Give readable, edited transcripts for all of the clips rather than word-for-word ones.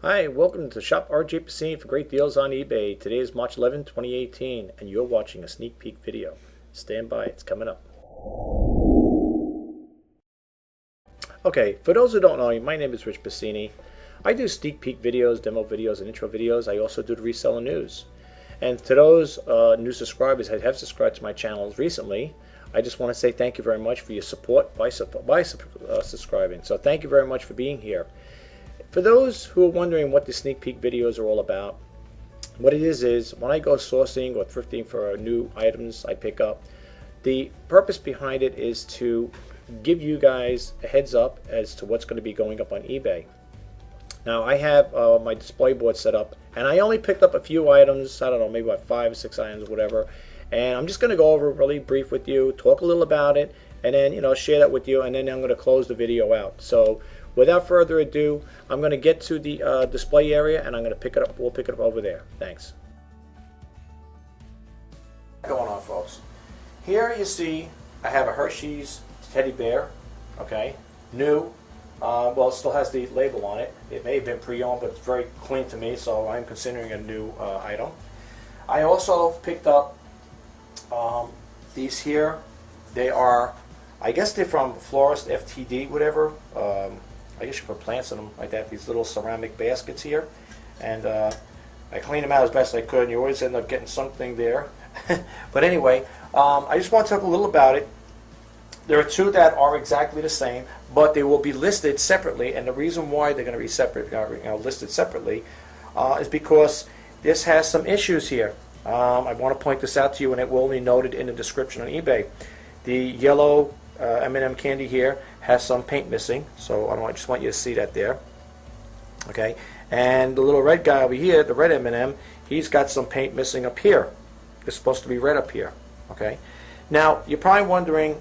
Hi, welcome to Shop Rjpasini for great deals on eBay. Today is March 11, 2018, and you're watching a sneak peek video. Stand by, it's coming up. Okay, for those who don't know me, my name is Rjpasini. I do sneak peek videos, demo videos, and intro videos. I also do the reseller news. And to those new subscribers that have subscribed to my channels recently, I just want to say thank you very much for your support by subscribing. So thank you very much for being here. For those who are wondering what the sneak peek videos are all about, what it is when I go sourcing or thrifting for new items I pick up, the purpose behind it is to give you guys a heads up as to what's going to be going up on eBay. Now I have my display board set up, and I only picked up a few items, I don't know, maybe about 5 or 6 items or whatever, and I'm just going to go over it really brief with you, talk a little about it, and then share that with you, and then I'm going to close the video out. So without further ado, I'm going to get to the display area, and I'm going to pick it up. We'll pick it up over there. Thanks. Going on, folks. Here you see I have a Hershey's teddy bear. Okay, new. Well, it still has the label on it. It may have been pre-owned, but it's very clean to me, so I'm considering a new item. I also picked up these here. They are, I guess they're from Florist FTD, whatever. I guess you put plants in them like that, these little ceramic baskets here. And I cleaned them out as best I could, and you always end up getting something there. But anyway, I just want to talk a little about it. There are two that are exactly the same, but they will be listed separately, and the reason why they're going to be separate, listed separately is because this has some issues here. I want to point this out to you, and it will be noted in the description on eBay. The yellow M&M candy here has some paint missing, so I just want you to see that there. Okay, and the little red guy over here, the red M&M, he's got some paint missing up here. It's supposed to be red up here. Okay, now you're probably wondering,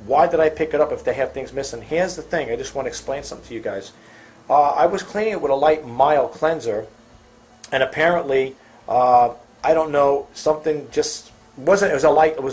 why did I pick it up if they have things missing? Here's the thing. I just want to explain something to you guys. I was cleaning it with a light mild cleanser, and apparently, I don't know, something just wasn't. It was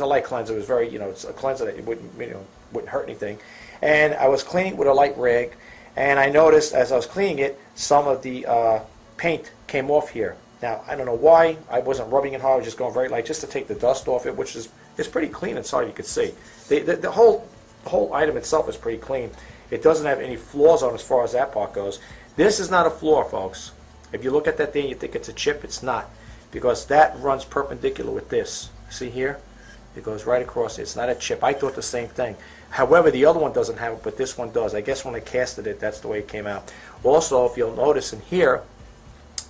a light cleanser. It was very, it's a cleanser that wouldn't hurt anything. And I was cleaning it with a light rag, and I noticed as I was cleaning it, some of the paint came off here. Now I don't know why. I wasn't rubbing it hard. I was just going very light, just to take the dust off it, which is pretty clean inside. You could see the whole item itself is pretty clean. It doesn't have any flaws on as far as that part goes. This is not a flaw, folks. If you look at that thing, you think it's a chip. It's not, because that runs perpendicular with this. See here? It goes right across it. It's not a chip. I thought the same thing. However, the other one doesn't have it, but this one does. I guess when I casted it, that's the way it came out. Also, if you'll notice in here,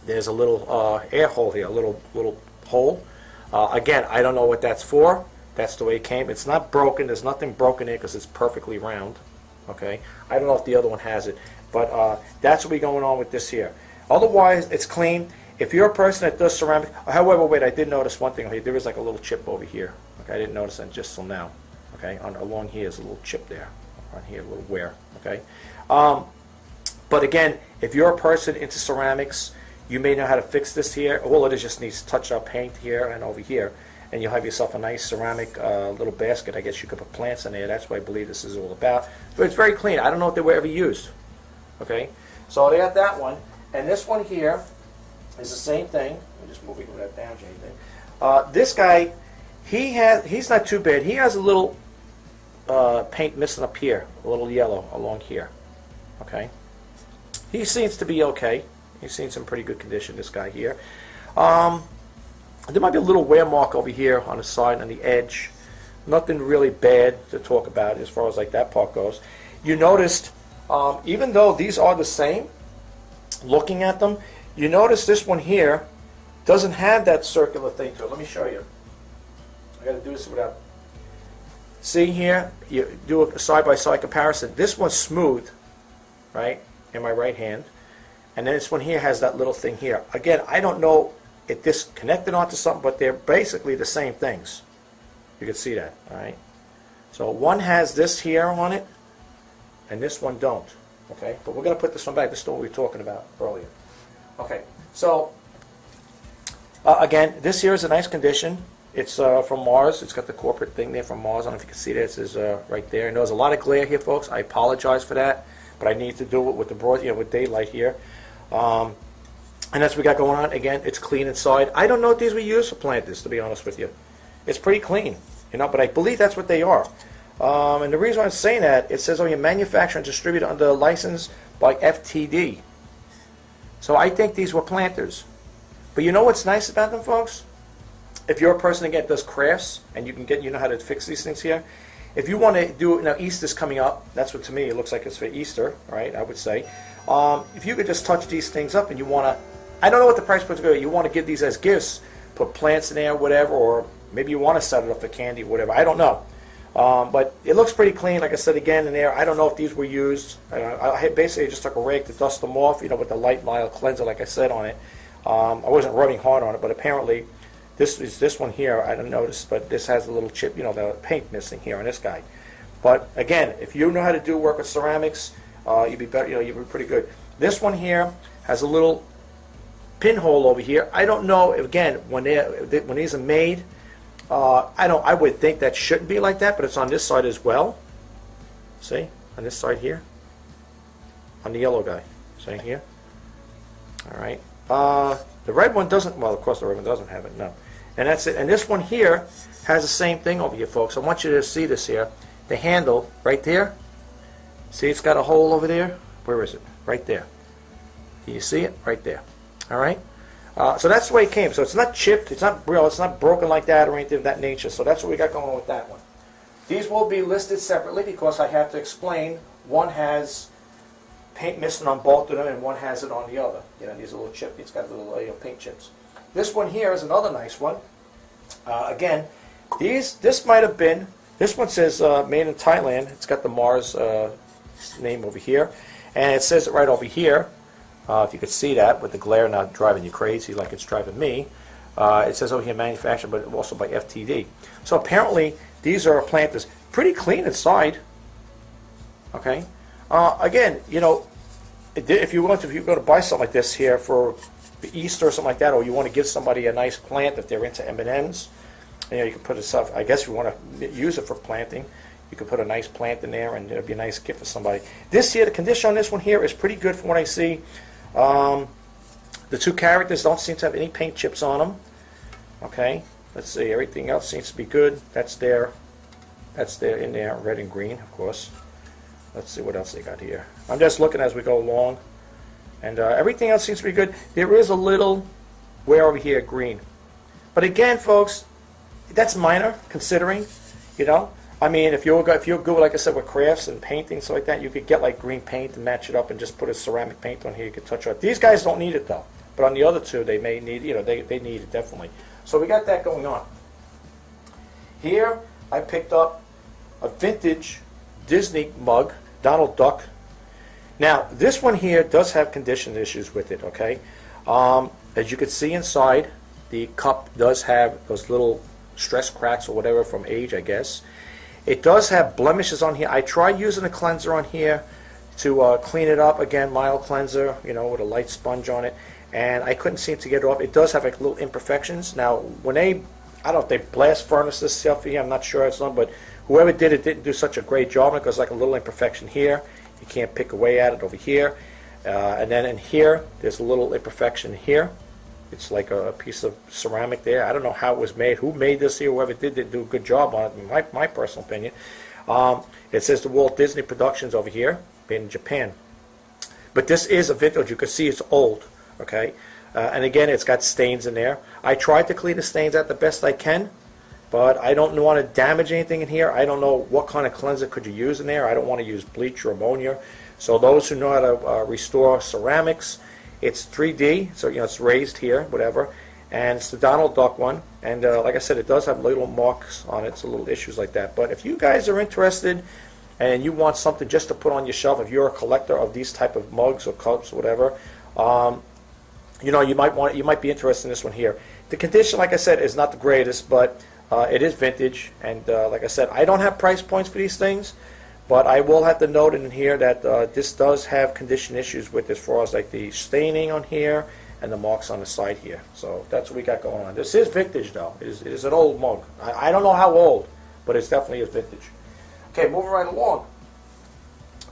there's a little air hole here, a little hole. Again, I don't know what that's for. That's the way it came. It's not broken. There's nothing broken in it because it's perfectly round. Okay. I don't know if the other one has it, but that's what we're going on with this here. Otherwise, it's clean. If you're a person that does ceramic, however, wait, I did notice one thing. There is like a little chip over here. Okay, I didn't notice that just till now. Okay, along here is a little chip there. On here, a little wear. Okay, but again, if you're a person into ceramics, you may know how to fix this here. All it is just needs touch-up paint here and over here, and you'll have yourself a nice ceramic little basket. I guess you could put plants in there. That's what I believe this is all about. But it's very clean. I don't know if they were ever used. Okay, so they got that one, and this one here is the same thing. Let me just move that down, Jay. This guy, he's not too bad. He has a little paint missing up here, a little yellow along here. Okay, he seems to be okay. He's seen some pretty good condition, this guy here. There might be a little wear mark over here on the side, on the edge. Nothing really bad to talk about as far as like that part goes. You noticed, even though these are the same, looking at them, you notice this one here doesn't have that circular thing to it. Let me show you. I got to do this without. See here, you do a side-by-side comparison. This one's smooth, right, in my right hand. And then this one here has that little thing here. Again, I don't know if this connected onto something, but they're basically the same things. You can see that, all right? So one has this here on it, and this one don't, okay? But we're going to put this one back. This is what we were talking about earlier. Okay, so again, this here is a nice condition. It's from Mars. It's got the corporate thing there from Mars. I don't know if you can see that. It says right there. And there's a lot of glare here, folks. I apologize for that. but I need to do it with the broad, with daylight here. And that's what we got going on. Again, it's clean inside. I don't know what these we use for planters, to be honest with you. It's pretty clean, but I believe that's what they are. And the reason why I'm saying that, it says, you manufacture and distribute under license by FTD. So I think these were planters. But you know what's nice about them, folks? If you're a person that does crafts, and you know how to fix these things here, if you want to do it, now Easter's coming up, that's what to me it looks like it's for Easter, right, I would say. If you could just touch these things up and you want to, I don't know what the price point is going to be, you want to give these as gifts, put plants in there, whatever, or maybe you want to set it up for candy, whatever, I don't know. But it looks pretty clean, like I said again in there. I don't know if these were used. I basically just took a rake to dust them off, with the light mild cleanser, like I said on it. I wasn't rubbing hard on it, but apparently this one here, I didn't notice, but this has a little chip, the paint missing here on this guy. But again, if you know how to do work with ceramics, you'd be better, you'd be pretty good. This one here has a little pinhole over here. I don't know, again, when these are made, I would think that shouldn't be like that, but it's on this side as well. See, on this side here, on the yellow guy. See here. All right. The red one doesn't. Well, of course, the red one doesn't have it. No. And that's it. And this one here has the same thing over here, folks. I want you to see this here. The handle right there. See, it's got a hole over there. Where is it? Right there. Do you see it? Right there. All right. So that's the way it came. So it's not chipped. It's not real. It's not broken like that or anything of that nature. So that's what we got going on with that one. These will be listed separately because I have to explain. One has paint missing on both of them, and one has it on the other. These little chip. It's got little paint chips. This one here is another nice one. Again, this might have been. This one says made in Thailand. It's got the Mars name over here, and it says it right over here. If you could see that with the glare not driving you crazy like it's driving me. It says over here manufactured, but also by FTD. So apparently these are planters. Pretty clean inside. Okay. Again, if you're going to buy something like this here for Easter or something like that, or you want to give somebody a nice plant if they're into M&Ms, you can put it up. I guess if you want to use it for planting, you can put a nice plant in there, and it'll be a nice gift for somebody. This here, the condition on this one here is pretty good from what I see. The two characters don't seem to have any paint chips on them. Okay, let's see. Everything else seems to be good. That's there. That's there in there, red and green, of course. Let's see what else they got here. I'm just looking as we go along, and everything else seems to be good. There is a little wear over here, green, but again, folks, that's minor considering. I mean, if you're good, like I said, with crafts and painting, stuff like that, you could get like green paint and match it up and just put a ceramic paint on here. You could touch it. These guys don't need it though, but on the other two, they may need. They need it definitely. So we got that going on. Here, I picked up a vintage Disney mug, Donald Duck. Now, this one here does have condition issues with it. Okay, as you can see inside, the cup does have those little stress cracks or whatever from age, I guess. It does have blemishes on here. I tried using a cleanser on here to clean it up. Again, mild cleanser, with a light sponge on it, and I couldn't seem to get it off. It does have like little imperfections. Now, when I don't know if they blast furnace this stuff here, I'm not sure it's on, but whoever did it didn't do such a great job because like a little imperfection here. You can't pick away at it over here. And then in here, there's a little imperfection here. It's like a piece of ceramic there. I don't know how it was made. Who made this here? Whoever did do a good job on it, in my personal opinion. It says the Walt Disney Productions over here, made in Japan. But this is a vintage. You can see it's old. Okay, and again, it's got stains in there. I tried to clean the stains out the best I can, but I don't want to damage anything in here. I don't know what kind of cleanser could you use in there. I don't want to use bleach or ammonia. So those who know how to restore ceramics, it's 3D, so it's raised here, whatever, and it's the Donald Duck one. And like I said, it does have little marks on it, so little issues like that. But if you guys are interested and you want something just to put on your shelf, if you're a collector of these type of mugs or cups or whatever, you might be interested in this one here. The condition, like I said, is not the greatest, but it is vintage. And like I said, I don't have price points for these things. But I will have to note in here that this does have condition issues with as far as like the staining on here and the marks on the side here. So that's what we got going on. This is vintage though. It is an old mug. I don't know how old, but it's definitely is vintage. Okay, moving right along.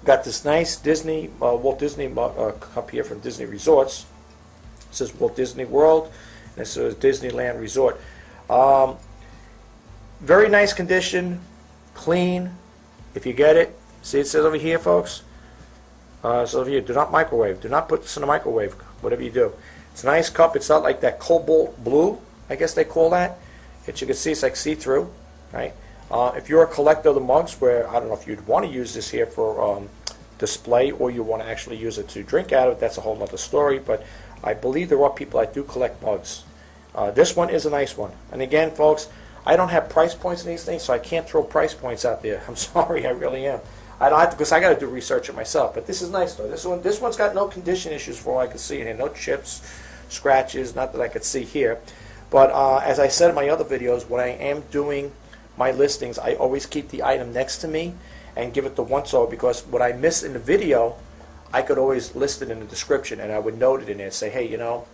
Got this nice Disney, Walt Disney cup here from Disney Resorts. It says Walt Disney World, and it says Disneyland Resort. Very nice condition, clean. If you get it, see it says over here, folks. So over here, do not microwave. Do not put this in a microwave, whatever you do. It's a nice cup. It's not like that cobalt blue, I guess they call that. You can see it's like see-through, right? If you're a collector of the mugs, where I don't know if you'd want to use this here for display or you want to actually use it to drink out of it, that's a whole other story. But I believe there are people that do collect mugs. This one is a nice one. And again, folks, I don't have price points in these things, so I can't throw price points out there. I'm sorry, I really am. I don't have to, because I got to do research it myself. But this is nice though. This one's got no condition issues for all I can see in here. No chips, scratches, not that I could see here. But as I said in my other videos, when I am doing my listings, I always keep the item next to me and give it the once over, because what I miss in the video, I could always list it in the description, and I would note it in there. Say, hey, you know,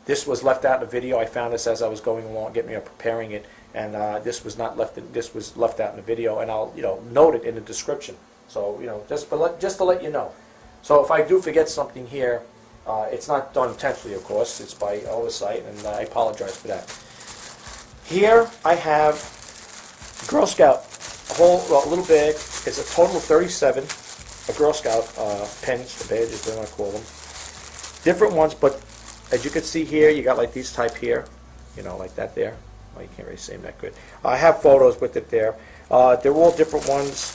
this was left out in the video. I found this as I was going along, preparing it, and this was not left. This was left out in the video, and I'll note it in the description. So just to let you know. So if I do forget something here, it's not done intentionally, of course. It's by oversight, and I apologize for that. Here I have Girl Scout, a little bag. It's a total of 37. A Girl Scout pins, the badges, they want to call them. Different ones, but as you can see here, you got like these type here, like that there. Oh, you can't really see them that good. I have photos with it there. They're all different ones.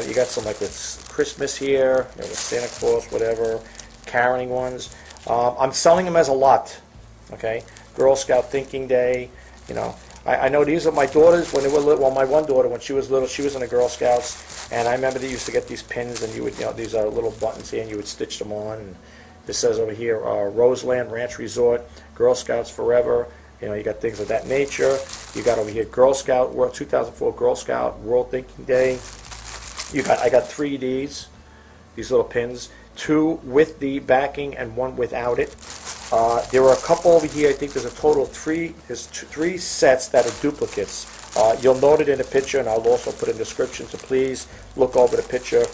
You got some like with Christmas here, with Santa Claus, whatever, caroling ones. I'm selling them as a lot. Okay, Girl Scout Thinking Day. I know these are my daughters when they were little. Well, my one daughter, when she was little, she was in the Girl Scouts, and I remember they used to get these pins, and you would, these are little buttons here, and you would stitch them on. And this says over here, Roseland Ranch Resort, Girl Scouts Forever. You got things of that nature. You got over here Girl Scout World 2004 Girl Scout World Thinking Day. I got 3 of these little pins, 2 with the backing and 1 without it. There are a couple over here. I think there's a total of 3. There's 3 sets that are duplicates. You'll note it in the picture, and I'll also put in the description, so please look over the picture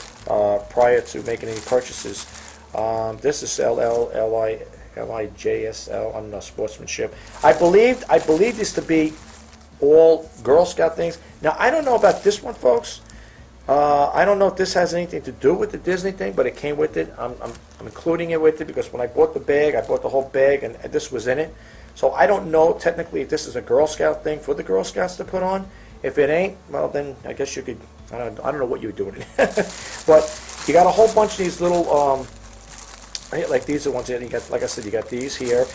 prior to making any purchases. This is LIJSL, I don't know, sportsmanship. I believe this to be all Girl Scout things. Now, I don't know about this one, folks. I don't know if this has anything to do with the Disney thing, but it came with it. I'm including it with it because when I bought the bag, I bought the whole bag, and this was in it. So I don't know technically if this is a Girl Scout thing for the Girl Scouts to put on. If it ain't, well, then I guess you could, I don't know what you would do with it. But you got a whole bunch of these little, like these are ones that you got, like I said, you got these here.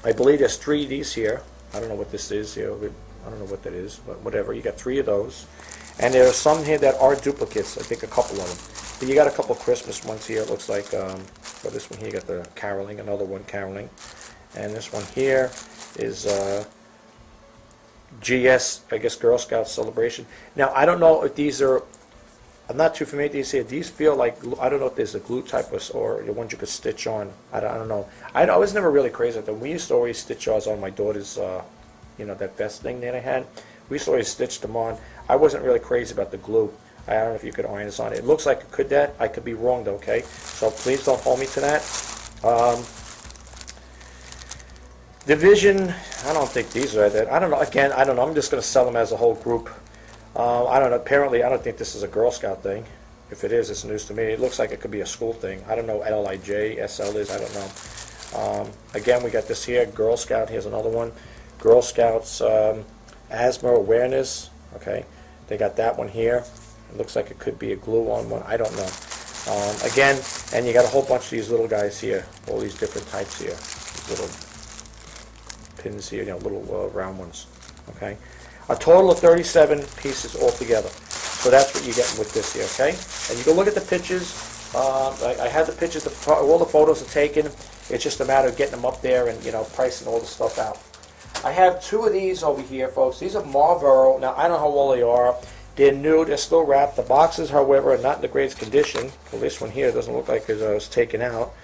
I believe there's 3 of these here. I don't know what this is here. I don't know what that is, but whatever. You got 3 of those. And there are some here that are duplicates. I think a couple of them. But you got a couple of Christmas ones here. It looks like, for this one here, you got the caroling, another one caroling. And this one here is GS, I guess, Girl Scout Celebration. Now, I don't know if these are, I'm not too familiar with these here. These feel like, I don't know if there's a glue type or the ones you could stitch on. I don't know. I was never really crazy with them. We used to always stitch ours on my daughter's, that vest thing that I had. We used to always stitch them on. I wasn't really crazy about the glue. I don't know if you could iron this on. It looks like it could that. I could be wrong though, okay? So please don't hold me to that. Division, I don't think these are that. I don't know. Again, I don't know. I'm just going to sell them as a whole group. I don't know. Apparently, I don't think this is a Girl Scout thing. If it is, it's news to me. It looks like it could be a school thing. I don't know what LIJSL is. I don't know. Again, we got this here. Girl Scout. Here's another one. Girl Scouts Asthma Awareness. Okay. They got that one here. It looks like it could be a glue-on one. I don't know. Again, and you got a whole bunch of these little guys here. All these different types here. These little pins here, little round ones. Okay. A total of 37 pieces altogether. So that's what you're getting with this here, okay? And you can look at the pictures. I had the pictures, all the photos are taken. It's just a matter of getting them up there and, pricing all the stuff out. I have 2 of these over here, folks. These are Marlboro. Now, I don't know how old they are. They're new. They're still wrapped. The boxes, however, are not in the greatest condition. Well, this one here doesn't look like it was taken out.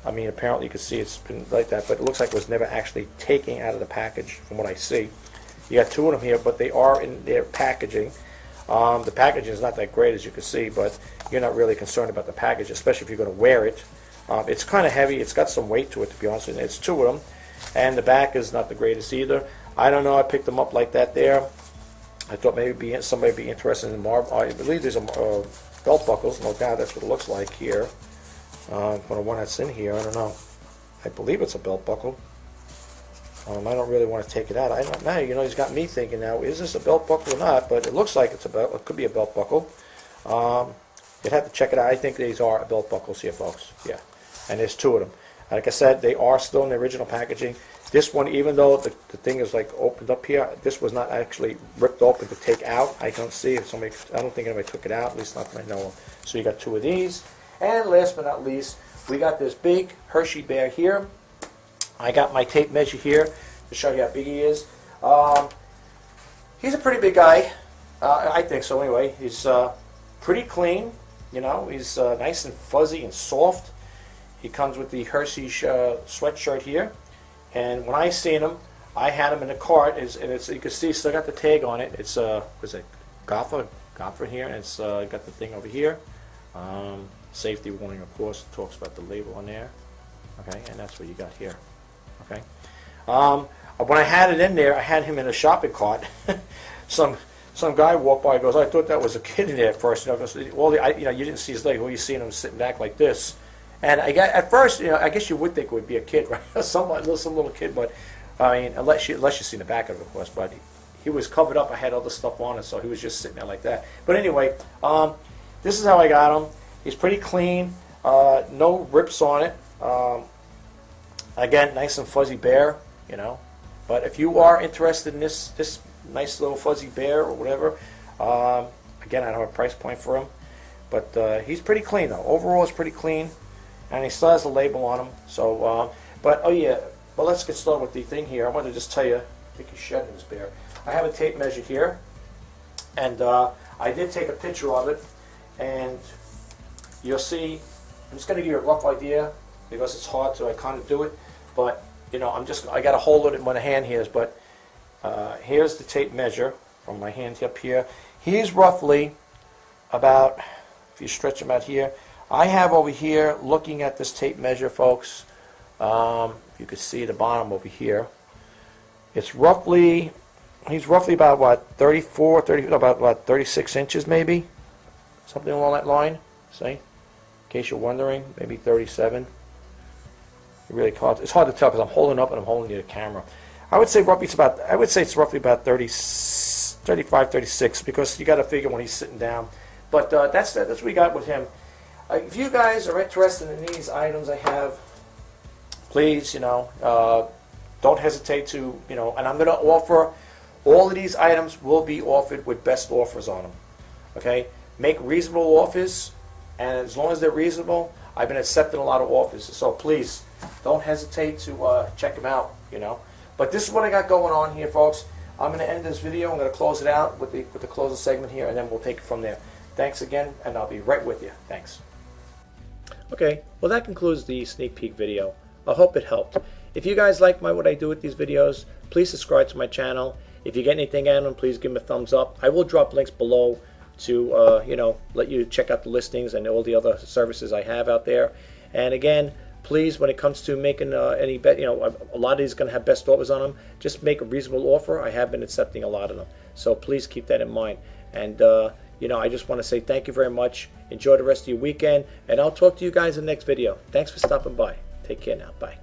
I mean, apparently you can see it's been like that, but it looks like it was never actually taken out of the package from what I see. You got 2 of them here, but they are in their packaging. The packaging is not that great, as you can see, but you're not really concerned about the package, especially if you're going to wear it. It's kind of heavy. It's got some weight to it, to be honest with you. It's two of them, and the back is not the greatest either. I don't know. I picked them up like that there. I thought maybe somebody would be interested in marble. I believe there's a belt buckles. No doubt that's what it looks like here. But the one that's in here, I don't know. I believe it's a belt buckle. I don't really want to take it out. I don't know. You know, he's got me thinking now, is this a belt buckle or not? But it looks like it's a belt. It could be a belt buckle. You'd have to check it out. I think these are belt buckles here, folks. Yeah, and there's two of them. Like I said, they are still in the original packaging. This one, even though the thing is like opened up here, this was not actually ripped open to take out. I don't see if somebody. I don't think anybody took it out. At least not that I know of. So you got two of these. And last but not least, we got this big Hershey bear here. I got my tape measure here to show you how big he is. He's a pretty big guy. I think so anyway. He's pretty clean. You know, he's nice and fuzzy and soft. He comes with the Hershey sweatshirt here. And when I seen him, I had him in the cart. And it's you can see, still got the tag on it. It's what's it, Gopher here, and it's got the thing over here. Safety warning, of course, talks about the label on there. Okay, and that's what you got here. Okay. When I had it in there, I had him in a shopping cart. some guy walked by and goes, I thought that was a kid in there at first. You know, because you didn't see his leg. Well, you seen him sitting back like this. And at first, I guess you would think it would be a kid, right? some little kid, but I mean, unless you seen the back of it, of course. But he was covered up. I had other stuff on it, so he was just sitting there like that. But anyway, this is how I got him. He's pretty clean. No rips on it. Again, nice and fuzzy bear, you know. But if you are interested in this nice little fuzzy bear or whatever, again, I don't have a price point for him. But he's pretty clean, though. Overall, it's pretty clean. And he still has the label on him. So, but, oh yeah, well, let's get started with the thing here. I want to just tell you, I think he's shedding this bear. I have a tape measure here. And I did take a picture of it. And you'll see, I'm just going to give you a rough idea because it's hard to kind of do it. But, you know, I got to hold it in my hand here. But here's the tape measure from my hand up here. He's roughly about, if you stretch him out here, I have over here, looking at this tape measure, folks, you can see the bottom over here. He's roughly about, what, 36 inches maybe? Something along that line, see? In case you're wondering, maybe 37. It's hard to tell because I'm holding up and I'm holding the camera. I would say it's roughly about 35, 36 because you got to figure when he's sitting down. But that's what we got with him. If you guys are interested in these items I have, please, don't hesitate to, and I'm going to offer, all of these items will be offered with best offers on them. Okay? Make reasonable offers, and as long as they're reasonable, I've been accepting a lot of offers. So please, don't hesitate to check them out, But this is what I got going on here, folks. I'm going to end this video. I'm going to close it out with the closing segment here, and then we'll take it from there. Thanks again, and I'll be right with you. Thanks. Okay, well that concludes the sneak peek video. I hope it helped. If you guys like what I do with these videos, please subscribe to my channel. If you get anything out of them, please give them a thumbs up. I will drop links below to let you check out the listings and all the other services I have out there. And again, please, when it comes to making any bet, a lot of these are going to have best offers on them. Just make a reasonable offer. I have been accepting a lot of them, so please keep that in mind. And I just want to say thank you very much. Enjoy the rest of your weekend, and I'll talk to you guys in the next video. Thanks for stopping by. Take care now. Bye.